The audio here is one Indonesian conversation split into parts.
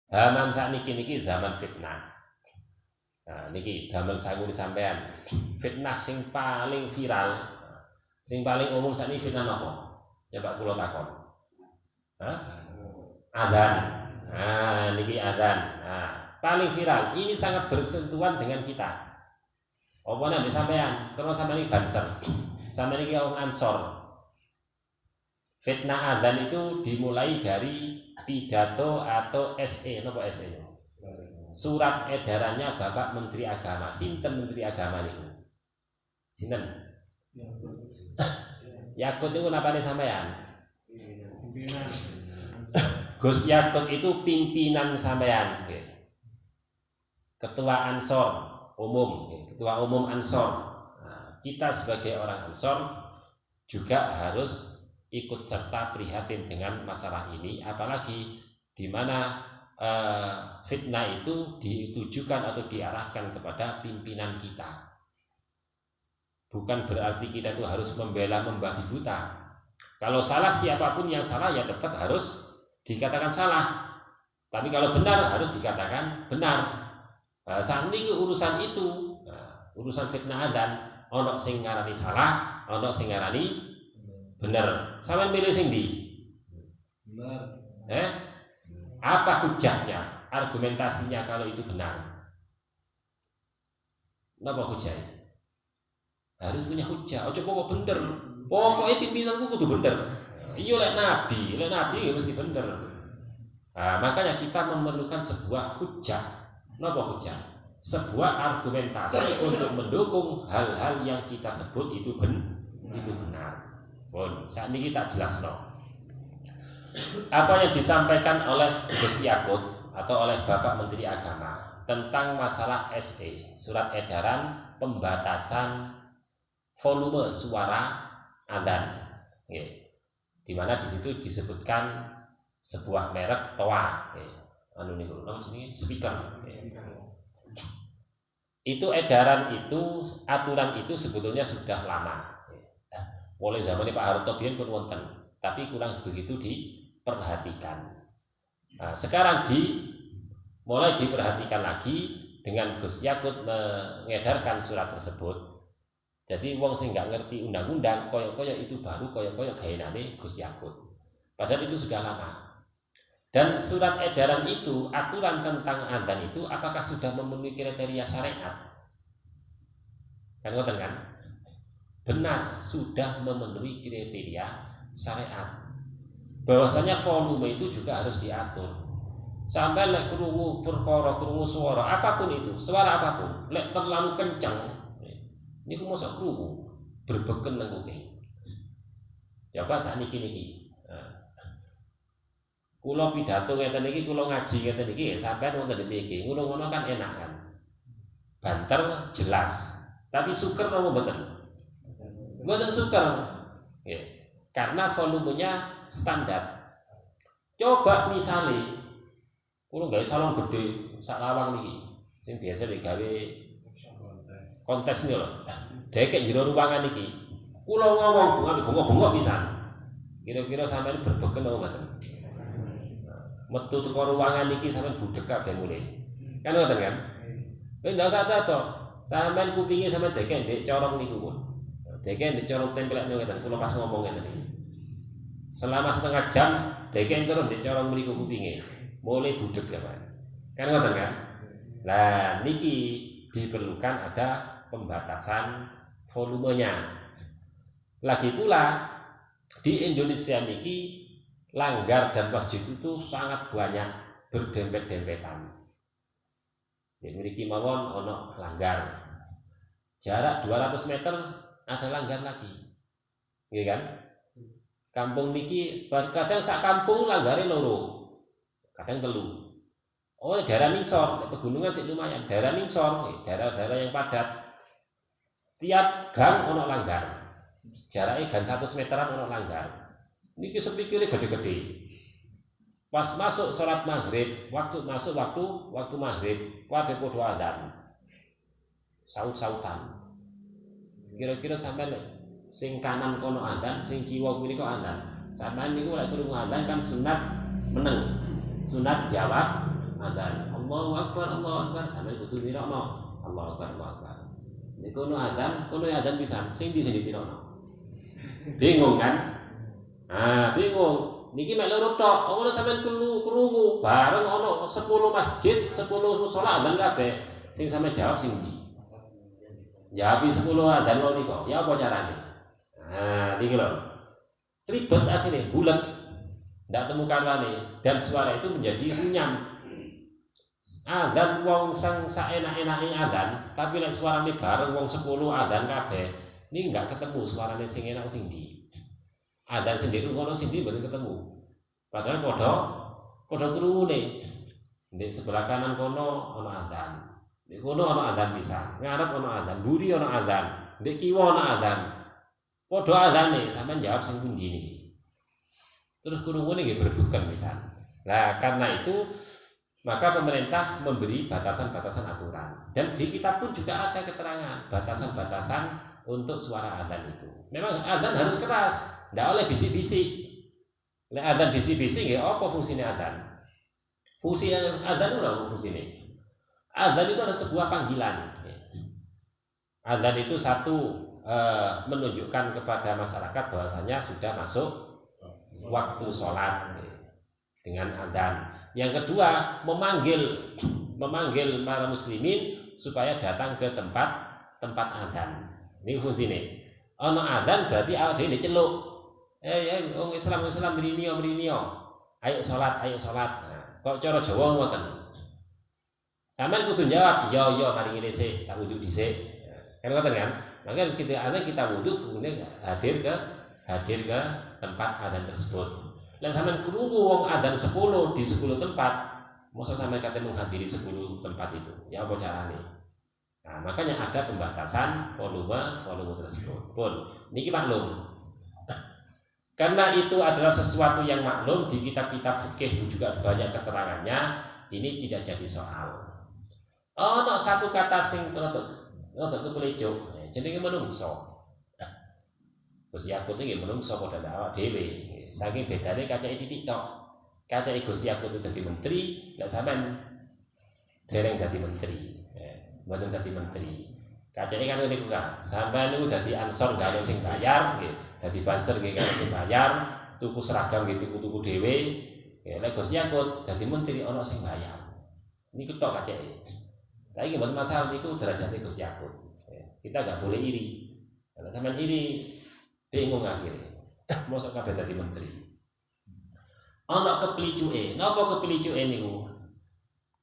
Zaman sakniki zaman fitnah. Nah, niki damel sangu sampean. Fitnah sing paling viral, sing paling umum sakniki fitnah napa? Coba kula takon. Hah? Adzan. Nah, niki adzan. Nah, paling viral. Ini sangat bersentuhan dengan kita. Apa nek sampean, terus sampean iki banser. Sampean iki wong Ansor. Fitnah adzan itu dimulai dari pidato atau SE, napa SE? Surat edarannya Bapak Menteri Agama. Sinten Menteri Agama niku? Sinten? Yakut niku napane sampean? Pimpinan. Gus Yakut itu pimpinan sampean. Ketua Ansor umum, ketua umum Ansor. Nah, kita sebagai orang Ansor juga harus ikut serta prihatin dengan masalah ini, apalagi di mana fitnah itu ditujukan atau diarahkan kepada pimpinan kita. Bukan berarti kita itu harus membela membabi buta. Kalau salah siapapun yang salah ya tetap harus dikatakan salah. Tapi kalau benar harus dikatakan benar. Saat ini urusan itu, urusan fitnah adzan, ono sing ngarani salah, ono sing ngarani bener. Sampeyan milih sing ndi? Bener. Apa hujahnya? Argumentasinya kalau itu benar? Napa hujahnya? Harus punya hujah. Ojo pokok bener. Pokoknya pimpinanku kudu bener. Iya lek nabi mesti bener. Nah, makanya kita memerlukan sebuah hujah. Napa hujah? Sebuah argumentasi untuk mendukung hal-hal yang kita sebut itu benar. Pun saat ini kita jelas apa yang disampaikan oleh Gus Yakut atau oleh Bapak Menteri Agama tentang masalah SE, surat edaran pembatasan volume suara adzan, di mana di situ disebutkan sebuah merek toa, anu niku namanya speaker. Itu edaran itu, aturan itu sebetulnya sudah lama. Mulai zaman Pak Harto biyen pun wonten, tapi kurang begitu diperhatikan. Nah, sekarang mulai diperhatikan lagi dengan Gus Yakut mengedarkan surat tersebut. Jadi wong sing nggak ngerti undang-undang koyo-koyo itu baru koyo-koyo gaenane Gus Yakut. Padahal itu sudah lama. Dan surat edaran itu, aturan tentang adzan itu apakah sudah memenuhi kriteria syariat? Kan ngoten kan? Benar, sudah memenuhi kriteria syariat. Bahwasanya volume itu juga harus diatur. Sampai lek krungu perkara, krungu suara apapun itu, suara apapun, lek terlalu kencang, niku mosok krungu berbeken nang kuping. Coba sakniki. Kula pidato ngeten iki, kula ngaji ngeten iki, sampean wonten niki, ngono-ngono kan enak kan. Banter jelas. Tapi suker apa mboten? Mboten suker. Ya. Karena volumenya standar. Coba misalnya kula gawe salon gede sak lawang niki, sing biasa digawe kontes niku lho. Dekek jero ruangan iki. Kula ngomong bengok-bengok pisan. Kira-kira sampean berbeken apa mboten? Metu teko ruangan iki sampean budhek kabeh mulih. Kan ngoten kan? Wis ndak usah to. Sampean kupinge sampean dekek ndek corong niku pun. Dekek ndek corong tempelek ngeten kula pas ngomong ngeten iki. Selama setengah jam dekek terus ndek corong mriku kupinge. Mulai budhek ya, Pak. Kan ngoten kan? Lah niki diperlukan ada pembatasan volumenya. Lagi pula di Indonesia niki langgar dan masjid itu sangat banyak berdempet-dempetan. Jadi mriki mawon ono langgar. Jarak 200 meter ada langgar lagi. Nggih kan? Kampung niki kadang sak kampung langgare loro. Kadang telu. Oh, daerah Ningsor, pegunungan sih lumayan. Daerah Ningsor, daerah-daerah yang padat. Tiap gang ono langgar. Jaraknya gang 100 meteran ono langgar. Niki sepikire gede-gede. Pas masuk sholat maghrib, waktu maghrib, pada podo adzan, saut-sautan. Kira-kira sampai sing kanan kono adzan, sing kiwa kiri kok adzan. Sampai niku lek krungu adzan kan sunat meneng, sunat jawab adzan. Allahu Akbar sampeyan kudu nirokno. Allahu Akbar. Nek kono adzan pisan sing di sini nirokno. Bingung kan? Bingung. Niki mek loro tok, ngono sampeyan krungu bareng ana 10 masjid, 10 musala adzan kabeh. Sing sampeyan jawab sing ndi? Jawab 10 adzan lho niku. Ya apa carane? Niki lho. Ribet akhirnya, bulat. Ndak temu karwane dan suara itu menjadi runyam. Adzan wong sang saenak-enake adzan, tapi lek suarane bareng wong 10 adzan kabeh, ini enggak ketemu suarane sing enak sing ndi. Adzan sendiri ngono sing ndi mboten ketemu. Padahal padha krungune. Ndek sebelah kanan kono ana adzan. Ndek kono ana adzan pisan. Ngarep ana adzan, mburi ana adzan, ndek kiwa ana adzan. Padha adzane sampean jawab sing pundi niki. Terus krungune nggih berbukan pisan. Nah, karena itu maka pemerintah memberi batasan-batasan aturan dan di kitab pun juga ada keterangan batasan-batasan untuk suara adzan itu. Memang adzan harus keras, tidak oleh bisik-bisik. Nek adzan bisik-bisik nggih apa fungsine adzan? Fungsi adzan itu apa fungsine? Adzan itu adalah sebuah panggilan. Adzan itu satu menunjukkan kepada masyarakat bahwasanya sudah masuk waktu sholat dengan adzan. Yang kedua, memanggil para muslimin supaya datang ke tempat adzan. Ini fungsinya. Ono adzan berarti awak dhewe diceluk. Wong Islam mrinio. Ayo salat. Nah, kok cara Jawa ngoten. Sampeyan kudu jawab, yo mari ngene sik, tak wudu dhisik. Kan ngoten kan? Maka kita wudu kemudian hadir ke tempat adzan tersebut. Dan sampean krungu wong adzan 10 di 10 tempat, mosok sampean kate menghadiri 10 tempat itu. Ya apa carane? Nah, makanya ada pembatasan volume tersebut. Pun niki maklum. Karena itu adalah sesuatu yang maklum di kitab-kitab fikih juga banyak keterangannya, ini tidak jadi soal. Ono satu kata sing rada kepelecuk, jenenge menungso. Gusti Yakut iki menungso padha awak dhewe. Saking bedane kacake titik tok. Kacake Gusti Yakut itu dadi menteri, nek sampean dereng dadi menteri. Mboten dadi menteri. Kacake kan niku kan. Sampean niku dadi ansor gak ono sing bayar nggih. Dadi banser nggih kan sing bayar, tuku seragam nggih tuku dhewe. Nek Gusti Yakut dadi menteri ono sing bayar. Niku tok kacake. Saiki mboten masalah niku derajate Gusti Yakut. Kita gak boleh iri. Kalau sampean iri bingung akhirnya. Mosok kabeh dadi menteri. Ana kepelicuke. Napa kepelicuke niku?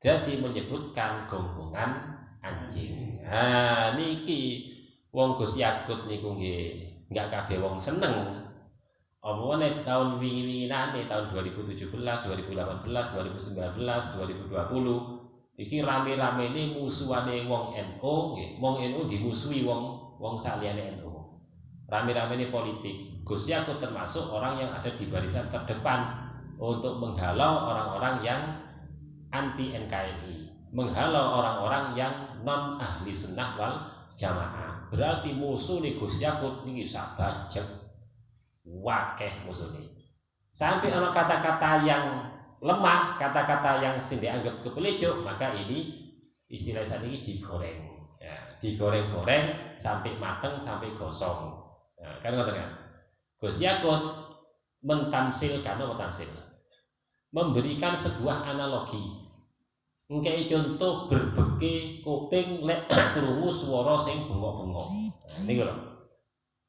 Dadi menyebutkan gonggongan anjing. Niki wong Gus Yakut niku nggih enggak kabeh wong seneng. Apa nek tahun wingi-wingine tahun 2017, 2018, 2019, 2020 iki rame-ramene musuhane wong NU nggih. Wong NU dimusuhi wong saliyane NU. Rame-rame ini politik. Gus Yakut termasuk orang yang ada di barisan terdepan untuk menghalau orang-orang yang anti NKRI, menghalau orang-orang yang non ahli sunnah wal jamaah. Berarti musuh nih Gus Yakut ini sabajek, wakeh musuh nih. Sampai ada kata-kata yang lemah, kata-kata yang dianggap kepelecuk, maka ini istilah saat ini digoreng, digoreng-goreng sampai mateng, sampai gosong. Nah, kan ngoten kan. Gus Yakut memberikan sebuah analogi. Ngkei contoh berbeke kuping lek krungu swara sing bengok-bengok. Nah, niku lho.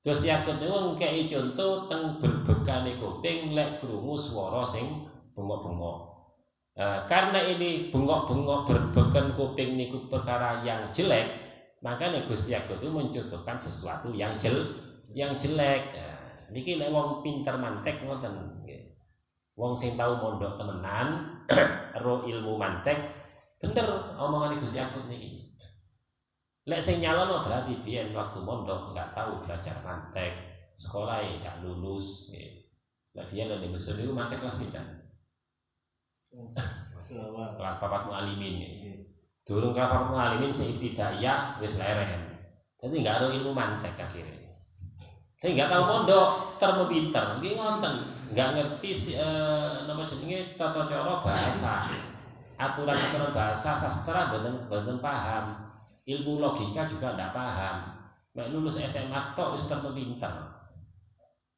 Gus Yakut niku ngkei contoh teng berbekane kuping lek krungu swara sing bengok-bengok. Karena ini bengok-bengok berbeken kuping niku perkara yang jelek, makanya Gus Yakut itu mencontohkan sesuatu yang jelek. Niki lek wong pinter mantek ngoten nggih. Wong sing tau mondok temenan, ro ilmu mantek, bener omongane Gus Yakut niki. Lek sing nyalono berarti biyen waktu mondok enggak tahu belajar mantek, sekolah enggak lulus nggih. Lah biyen nek Mesir niku mantek kelas pinten? Kelas 4 mualimin nggih. Durung kelas 4 mualimin sing ibtidaiyah wis leren. Dadi enggak ada ilmu mantek akhirnya. Saya nggak tahu mondok, terlalu pinter, nggih ngonten, nggak ngerti nama jenenge tata cara bahasa. aturan-aturan bahasa sastra boten paham, ilmu logika juga ndak paham. Nek lulus SMA tok wis pinter.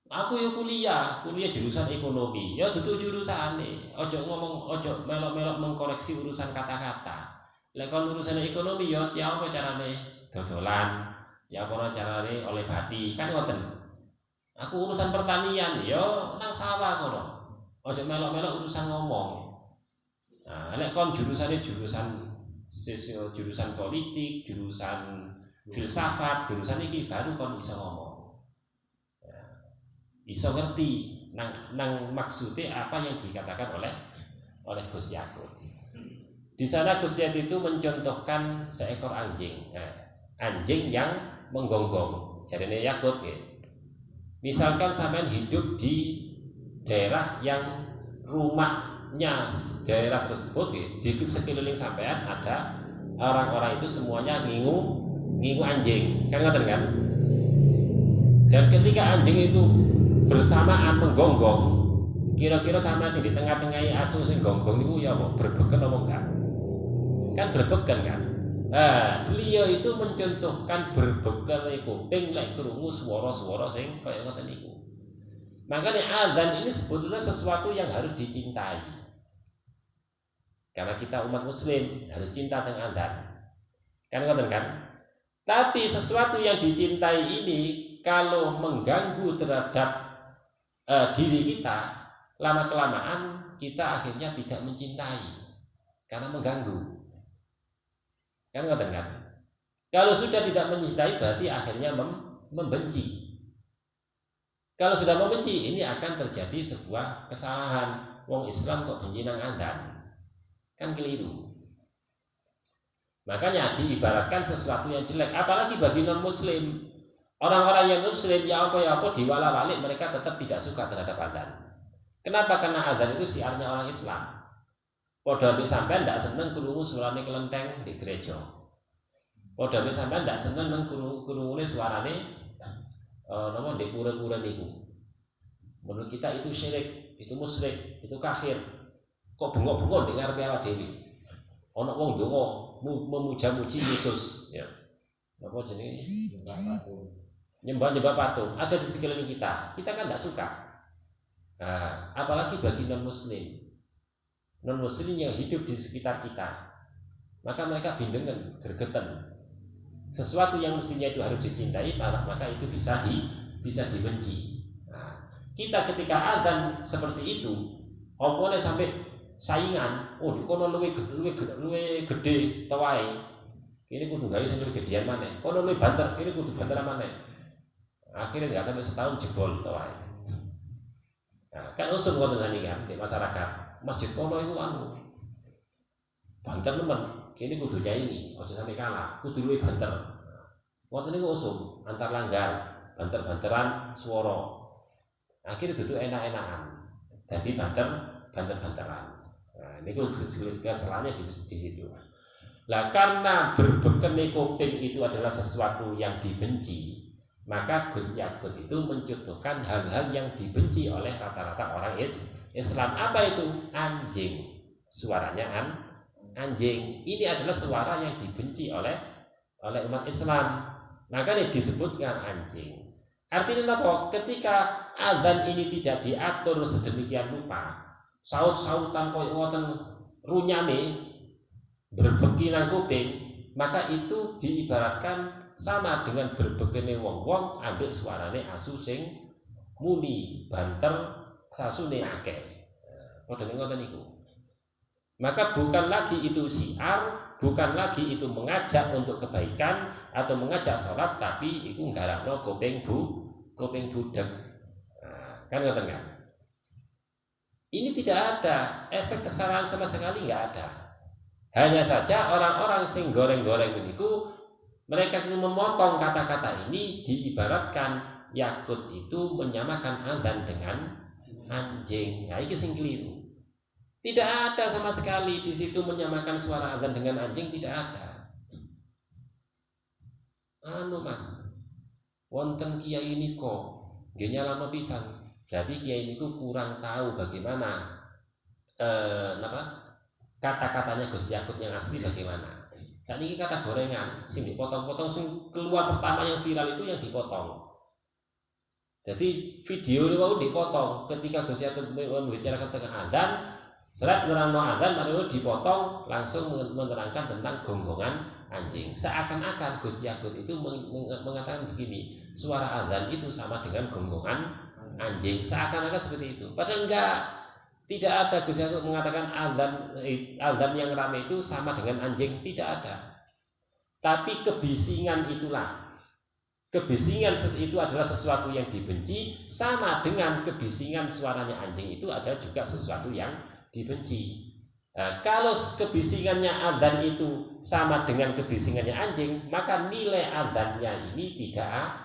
Aku yo kuliah jurusan ekonomi. Ya dudu jurusane. Ojo melok-melok mengkoreksi urusan kata-kata. Lek kon urusan ekonomi ya apa carane dodolan, ya apa carane oleh bati, kan ngoten. Aku urusan pertanian ya nang sawah kono. Ojo melok-melok urusan ngomong. Nah, lek kon jurusan politik, jurusan filsafat, jurusan iki baru kon iso ngomong. Iso ngerti nang maksudnya apa yang dikatakan oleh Gus Yakut. Di sana Gus Yakut itu mencontohkan seekor anjing, anjing yang menggonggong. Jarene Yakut ya. Misalkan sampean hidup di daerah yang rumahnya daerah tersebut ya, di sekeliling sampean ada orang-orang itu semuanya ngingu anjing, kan ngoten kan? Dan ketika anjing itu bersamaan menggonggong, kira-kira sama sing di tengah-tengahi asu sing gonggong niku ya apa berbeken apa enggak? Kan berbeken kan? Beliau itu mencontohkan berbeken kuping lek krungu swara-swara sing kaya ngoten niku. Makanya azan ini sebetulnya sesuatu yang harus dicintai. Karena kita umat muslim harus cinta dengan azan. Kan ngoten kan? Tapi sesuatu yang dicintai ini kalau mengganggu terhadap diri kita, lama-kelamaan kita akhirnya tidak mencintai karena mengganggu. Kan ngoten kan? Kalau sudah tidak mencintai berarti akhirnya membenci. Kalau sudah membenci, ini akan terjadi sebuah kesalahan. Wong Islam kok benci nang azan? Kan keliru. Makanya diibaratkan sesuatu yang jelek, apalagi bagi non muslim. Orang-orang yang muslim ya apa diwala-walik mereka tetap tidak suka terhadap azan. Kenapa? Karena azan itu siarnya orang Islam. Padha mbek sampean ndak seneng krungu suarane kelenteng di gereja. Padha mbek sampean ndak seneng nang krungune suarane di pura-pura niku. Menurut kita itu syirik, itu musyrik, itu kafir. Kok bengok-bengok ning ngarepe awake dhewe. Ana wong ndonga memuja-muji Yesus, ya. Apa jenenge? Nyembah patung ada di sekeliling kita kan tidak suka. Nah, apalagi bagi non muslim yang hidup di sekitar kita, maka mereka bindengan, gergeten. Sesuatu yang mestinya itu harus dicintai, maka itu bisa dibenci. Nah, kita ketika azan seperti itu, opone sampai saingan, di kono luwe gede tawae. Ini kudu gawe sing luwih gedean maneh. Kono luwih banter, ini kudu banter maneh. Akhirnya nggak sampai setahun jebol toh. Nah, kan usul ngoten kan di masyarakat. Masjid kono itu banter nemen. Kini kudu nyaingi, aja sampai kalah. Kudu luwih banter. Ngoten niku usul antar langgar, banter-banteran swara. Akhirnya duduk enak-enakan. Jadi banter-banteran. Nah, niku kesalahannya di situ. Lah karena berbekene kuping itu adalah sesuatu yang dibenci, maka Gus Yakut itu mencontohkan hal-hal yang dibenci oleh rata-rata orang Islam. Apa itu? Anjing. Suaranya anjing. Ini adalah suara yang dibenci oleh umat Islam. Makanya disebutkan anjing. Artinya apa? Ketika azan ini tidak diatur sedemikian rupa, saut-sautan koyo ngoten runyame berbeki nang kuping, maka itu diibaratkan sama dengan berbekene wong-wong ambek suarane asu sing muni banter sasune akeh. Padha ngoten niku. Maka bukan lagi itu syiar, bukan lagi itu mengajak untuk kebaikan atau mengajak sholat, tapi itu nggarapno kuping budeg. Kan ngoten kan? Ini tidak ada efek kesalahan sama sekali, nggak ada. Hanya saja orang-orang sing goreng-goreng niku mereka memotong kata-kata ini, diibaratkan Yakut itu menyamakan azan dengan anjing. Nah, ini sing keliru. Tidak ada sama sekali di situ menyamakan suara azan dengan anjing, tidak ada. Mas, wonten kiai niko nggih nyalano pisan. Berarti kiai niku kurang tahu bagaimana kata-katanya Gus Yakut yang asli bagaimana. Saat ini kata gorengan, sing dipotong-potong, sing keluar pertama yang viral itu yang dipotong. Jadi video ini mau dipotong ketika Gus Yakut membicarakan tentang adzan, serat menerangno adzan lalu dipotong langsung menerangkan tentang gonggongan anjing. Seakan-akan Gus Yakut itu mengatakan begini, suara adzan itu sama dengan gonggongan anjing. Seakan-akan seperti itu. Padahal enggak. Tidak ada Gus Yakut mengatakan adzan yang ramai itu sama dengan anjing, tidak ada. Tapi kebisingan itulah. Kebisingan itu adalah sesuatu yang dibenci, sama dengan kebisingan suaranya anjing itu adalah juga sesuatu yang dibenci. Nah, kalau kebisingannya adzan itu sama dengan kebisingannya anjing, maka nilai adzannya ini tidak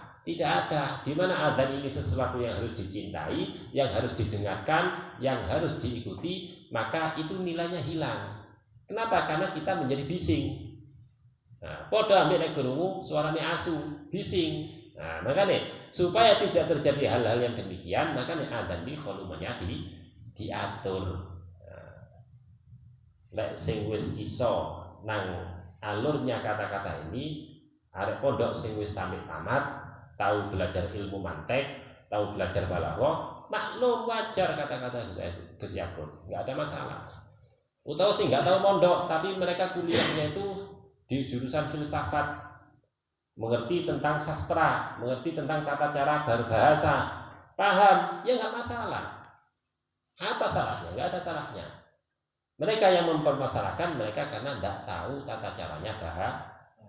ada. Di mana adzan ini sesuatu yang harus dicintai, yang harus didengarkan, yang harus diikuti, maka itu nilainya hilang. Kenapa? Karena kita menjadi bising. Nah, podo ambil nek krungu suaranya asu, bising. Nah, makanya supaya tidak terjadi hal-hal yang demikian, makanya adzan ini volumenya diatur. Lek sing wis iso nang alurnya kata-kata ini, arek pondok sing wis sampai tamat, tahu belajar ilmu mantek, tahu belajar balaghah, maklum wajar kata-kata Gus Yakut, nggak ada masalah. Utawa sing nggak tahu pondok, tapi mereka kuliahnya itu di jurusan filsafat, mengerti tentang sastra, mengerti tentang tata cara berbahasa, paham, ya nggak masalah. Apa salahnya? Nggak ada salahnya. Mereka yang mempermasalahkan mereka karena tidak tahu tata caranya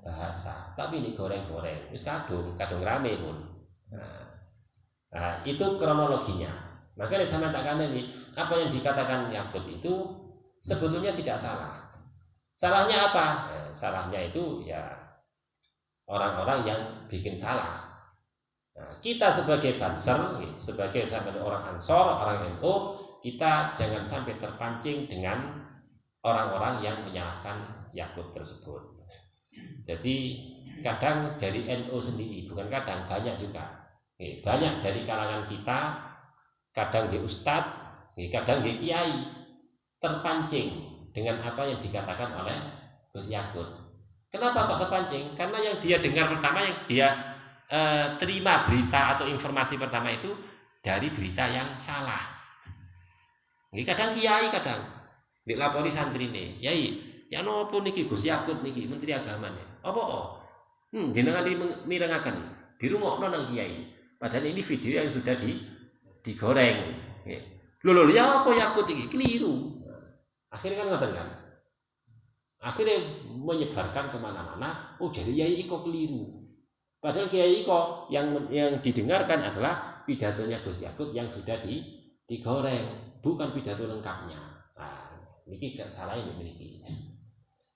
bahasa. Tapi ini goreng-goreng, wis kadung rame pun. Nah, itu kronologinya. Makanya sama takkan ini, apa yang dikatakan Yakut itu sebetulnya tidak salah. Salahnya apa? Salahnya itu ya orang-orang yang bikin salah. Nah, kita sebagai Banser, sebagai orang Ansor, orang NU, kita jangan sampai terpancing dengan orang-orang yang menyalahkan Yakut tersebut. Jadi kadang dari NU sendiri, bukan kadang, banyak juga. Banyak dari kalangan kita, kadang di ustadz, kadang di kiai, terpancing dengan apa yang dikatakan oleh Gus Yakut. Kenapa kok terpancing? Karena yang dia dengar pertama, yang dia terima berita atau informasi pertama itu dari berita yang salah. Ini kadang kiai, kadang dilapori santri nih, yai, ya nopo niki Gus Yakut niki Menteri Agama nih, apa jenengan mirengaken dirungokno nang kiai. Padahal ini video yang sudah digoreng. Lho ya apa Yakut iki keliru. Akhirnya kan ngoten kan. Akhirnya menyebarkan kemana-mana. Oh jadi kiai kok keliru. Padahal kiai kok yang didengarkan adalah pidatonya Gus Yakut yang sudah digoreng, bukan pidato lengkapnya. Nah, ini kan salah yang dimiliki.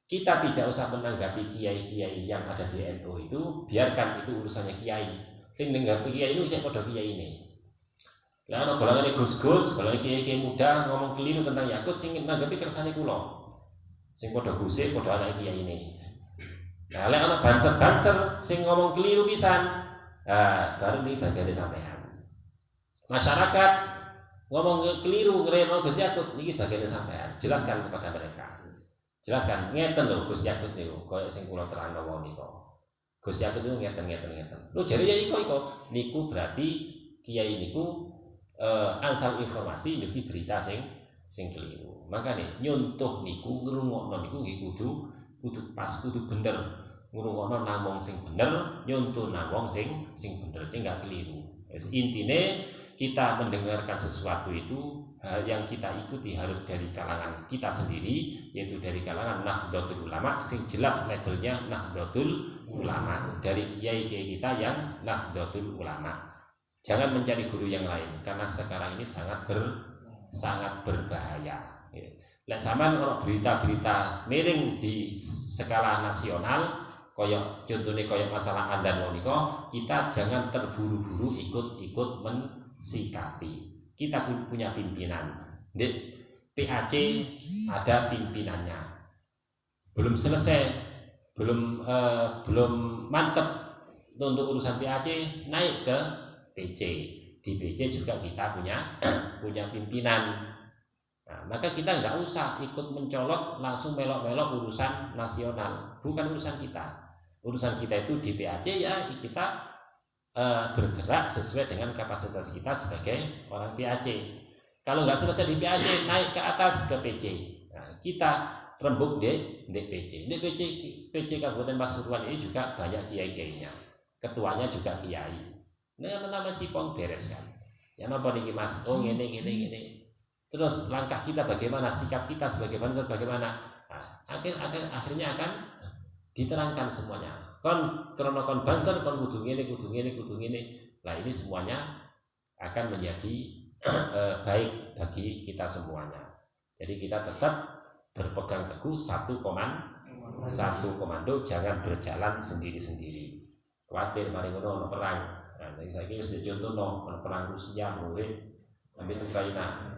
Kita tidak usah menanggapi kiai-kiai yang ada di NU itu, biarkan itu urusannya kiai. Sing nanggapi kiai itu sing padha kiai ini. Lah ana golongane Gus-gus, golongan kiai-kiai muda ngomong keliru tentang Yakut, sing nanggapi kersane kula. Sing padha guse, padha anak kiai ini. Nah, lek ana banser-banser sing ngomong keliru pisan, baru ini bagian sampean. Masyarakat ngomong keliru ngreno Gus Yakut niki bagian sampean. Jelaskan kepada mereka. Jelaskan, ngeten lho Gus Yakut niku, koyo sing kula terangno wau niku. Gus Yakut niku ngeten. Lho jare ya iko niku berarti kiai niku ansal informasi niki berita sing keliru. Makane nyuntuh niku ngrungokno niku nggih kudu pas, kudu bener. Ngrungokno nang wong sing bener, nyuntuh nang wong sing bener, sing enggak keliru. Intine kita mendengarkan sesuatu itu yang kita ikuti harus dari kalangan kita sendiri, yaitu dari kalangan Nahdlatul Ulama, sing jelas labelnya Nahdlatul Ulama, dari kiai-kiai kita yang Nahdlatul Ulama. Jangan mencari guru yang lain karena sekarang ini sangat berbahaya. Lek sampean ono berita-berita miring di skala nasional, contohnya koyo masalah adzan menika, kita jangan terburu-buru ikut mensikapi. Kita punya pimpinan. Di PAC ada pimpinannya. Belum selesai, belum mantap untuk urusan PAC, naik ke PC. Di PC juga kita punya pimpinan. Nah, maka kita nggak usah ikut mencolok langsung melok-melok urusan nasional, bukan urusan kita. Urusan kita itu di PAC ya kita bergerak sesuai dengan kapasitas kita sebagai orang PAC. Kalau nggak selesai di PAC naik ke atas ke PC. Nah, kita rembuk di PC. Di PC Kabupaten Pasuruan ini juga banyak kiai-kiainya. Ketuanya juga kiai. Nama Sipong beres kan. Ya napa niki Mas? Oh ngene. Terus langkah kita bagaimana, sikap kita sebagai bangsa bagaimana? Nah, akhirnya akan diterangkan semuanya. Kon bangsa kon kudu ngene. Nah, ini semuanya akan menjadi baik bagi kita semuanya. Jadi kita tetap berpegang teguh satu komando, jangan berjalan sendiri-sendiri. Khawatir mari ngono perang. Nah, saiki wis dicontohno perang Rusia mulai ambil Ukraina.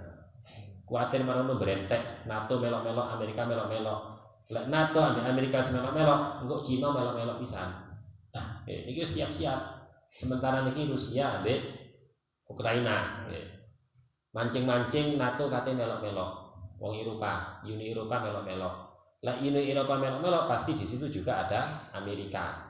Kuatir marono berentek, NATO melok-melok, Amerika melok-melok. Lek NATO ambek Amerika melok-melok, engko Cina melok-melok pisan. Niki siap-siap. Sementara niki Rusia ambek Ukraina. Mancing-mancing NATO kate melok-melok. Wong Uni Eropa melok-melok. Lek Uni Eropa melok-melok pasti di situ juga ada Amerika.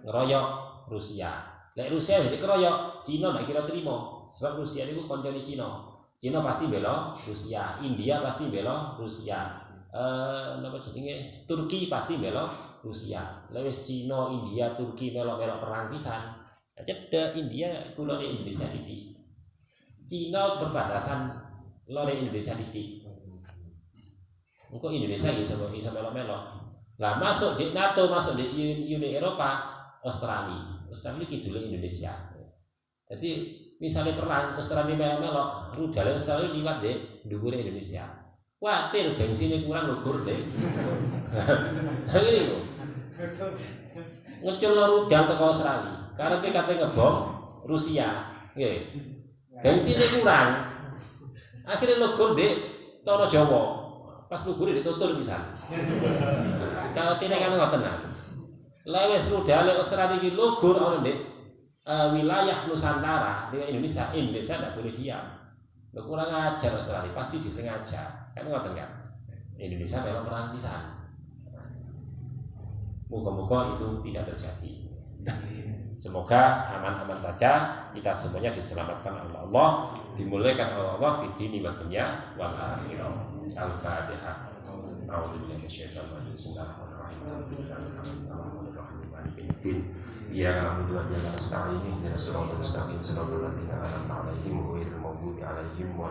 Ngeroyok Rusia. Lek Rusia jadi keroyok, Cina nggak kira terima, sebab Rusia itu koncone Cina. Cina pasti bela Rusia, India pasti bela Rusia, Turki pasti bela Rusia. Lewis Cina, India, Turki melok perang pisan. Cedek India kulon Indonesia titik. Cina perbatasan lore Indonesia titik. Engko Indonesia bisa melok. Lah masuk di NATO, masuk di Uni Eropa, Australia kidul Indonesia. Jadi misalnya perang Australia melok, rudal Australia liwat deh dhuwur Indonesia. Kuatir bensinnya kurang lugur deh. Ini lho. Ngeculno rudal ke Australia. Karena kate ngebom Rusia, nggih. Bensinnya kurang. Akhirnya lugur deh Tono Jawa. Pas lugur ditutur pisan. Kalau tidak kan ngoten. Lewes rudal Australia iki lugur ana ndek wilayah Nusantara di Indonesia tidak boleh diam. Lho kurang ajar Australia, pasti disengaja. Kan ngoten kan? Indonesia memang perang pisan. Moga-moga itu tidak terjadi. Semoga aman-aman saja, kita semuanya diselamatkan oleh Allah, dimuliakan oleh Allah fi dini wa dunya wal akhirah. Al-Fatihah. A'udzubillahi minasyaitonir rajim. Ya na'budu wa iyyaka nasta'in ihdinas siratal mustaqim siratal ladzina an'amta 'alaihim ghairil maghdubi 'alaihim